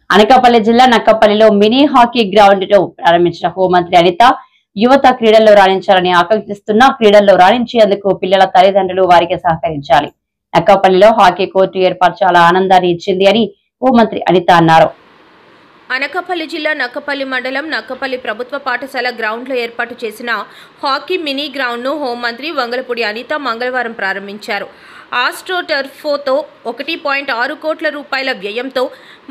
అనకాపల్లి జిల్లా నక్కపల్లిలో mini hockey ground ను ప్రారంభించిన హోంమంత్రి అనిత యువత క్రీడల్లో రాణించాలని ఆకాంక్షిస్తున్న క్రీడల్లో రాణించేందుకు పిల్లల తల్లిదండ్రులు వారికి సహకరించాలి. నక్కపల్లిలో హాకీ కోర్టు ఏర్పాటు చాలా ఆనందాన్ని ఇచ్చింది అని హోంమంత్రి అనిత అన్నారు. అనకాపల్లి జిల్లా నక్కపల్లి మండలం నక్కపల్లి ప్రభుత్వ పాఠశాల గ్రౌండ్లో ఏర్పాటు చేసిన హాకీ మినీ గ్రౌండ్ను హోంమంత్రి వంగలపూడి అనిత మంగళవారం ప్రారంభించారు. ఆస్ట్రోటర్ఫోతో 1.6 కోట్ల రూపాయల వ్యయంతో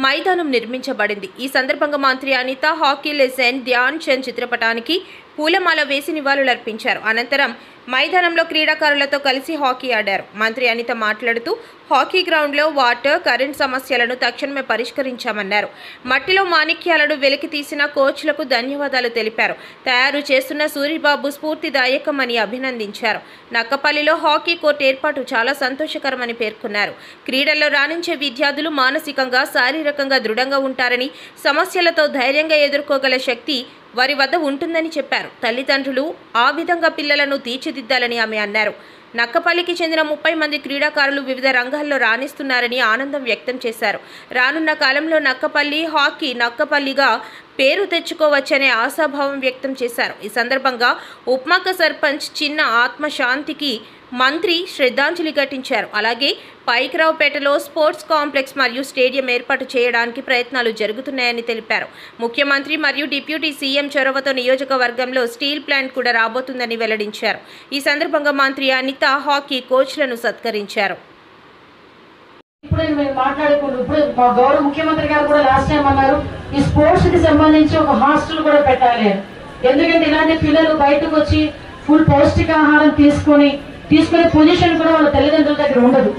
మైదానం నిర్మించబడింది. ఈ సందర్భంగా మంత్రి అనిత హాకీ లెజెండ్ ధ్యాన్ చంద్ చిత్రపటానికి పూలమాల వేసి నివాళులర్పించారు. అనంతరం మైదానంలో క్రీడాకారులతో కలిసి హాకీ ఆడారు. మంత్రి అనిత మాట్లాడుతూ హాకీ గ్రౌండ్లో వాటర్, కరెంట్ సమస్యలను తక్షణమే పరిష్కరించామన్నారు. మట్టిలో మాణిక్యాలను వెలికి తీసిన కోచ్లకు ధన్యవాదాలు తెలిపారు. తయారు చేస్తున్న సూరిబాబు స్ఫూర్తిదాయకమని అభినందించారు. నక్కపల్లిలో హాకీ కోర్టు ఏర్పాటు చాలా సంతోషకరమని పేర్కొన్నారు. క్రీడల్లో రాణించే విద్యార్థులు మానసికంగా, శారీరకంగా దృఢంగా ఉంటారని, సమస్యలతో ధైర్యంగా ఎదుర్కోగల శక్తి వారి వద్ద ఉంటుందని చెప్పారు. తల్లిదండ్రులు ఆ విధంగా పిల్లలను తీర్చిదిద్దాలని ఆమె అన్నారు. నక్కపల్లికి చెందిన 30 మంది క్రీడాకారులు వివిధ రంగాల్లో రాణిస్తున్నారని ఆనందం వ్యక్తం చేశారు. రానున్న కాలంలో నక్కపల్లి హాకీ నక్కపల్లిగా పేరు తెచ్చుకోవచ్చనే ఆశాభావం వ్యక్తం చేశారు. ఈ సందర్భంగా ఉప్మాక సర్పంచ్ చిన్న ఆత్మశాంతికి మంత్రి శ్రద్ధాంజలి ఘటించారు. అలాగే పైకిరావుపేటలో స్పోర్ట్స్ కాంప్లెక్స్ మరియు స్టేడియం ఏర్పాటు చేయడానికి ప్రయత్నాలు జరుగుతున్నాయని తెలిపారు. ముఖ్యమంత్రి మరియు డిప్యూటీ సీఎం చొరవతో నియోజకవర్గంలో స్టీల్ ప్లాంట్ కూడా రాబోతుందని వెల్లడించారు. ఈ సందర్భంగా మంత్రి అనిత హాకీ కోచ్లను సత్కరించారు. ఇప్పుడు మా గౌరవ ముఖ్యమంత్రి గారు కూడా లాస్ట్ టైం అన్నారు, ఈ స్పోర్ట్స్ కి సంబంధించి ఒక హాస్టల్ కూడా పెట్టాలి. ఎందుకంటే ఇలాంటి పిల్లలు బయటకు వచ్చి ఫుల్ పౌష్టికాహారం తీసుకునే పొజిషన్ కూడా వాళ్ళ తల్లిదండ్రుల దగ్గర ఉండదు.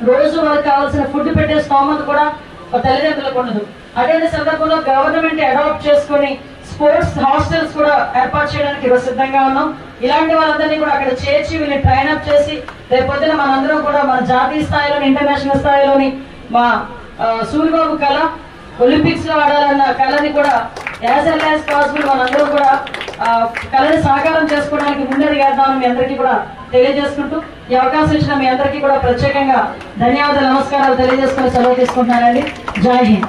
రోజు వాళ్ళకి కావాల్సిన ఫుడ్ పెట్టే స్తోమత కూడా వాళ్ళ తల్లిదండ్రులకు ఉండదు. అదే సందర్భంలో గవర్నమెంట్ అడాప్ట్ చేసుకుని స్పోర్ట్స్ హాస్టల్స్ కూడా ఏర్పాటు చేయడానికి సిద్ధంగా ఉన్నాం. ఇలాంటి వాళ్ళందరినీ కూడా అక్కడ చేర్చి వీళ్ళని ట్రైన్అప్ చేసి రేపొద్దున మనందరం కూడా మన జాతీయ స్థాయిలోని, ఇంటర్నేషనల్ స్థాయిలోని మా సూరిబాబు కళ ఒలింపిక్స్ లో ఆడాలన్న కళని కూడా యాజ్ ఎల్ యాజ్ పాసిబుల్ మనందరం కూడా కళని సాకారం చేసుకోవడానికి ముందడుగేద్దామని మీ అందరికీ కూడా తెలియజేసుకుంటూ ఈ అవకాశం ఇచ్చిన మీ అందరికీ కూడా ప్రత్యేకంగా ధన్యవాదాలు, నమస్కారాలు తెలియజేసుకుని సెలవు తీసుకుంటున్నానండి. జై హింద్.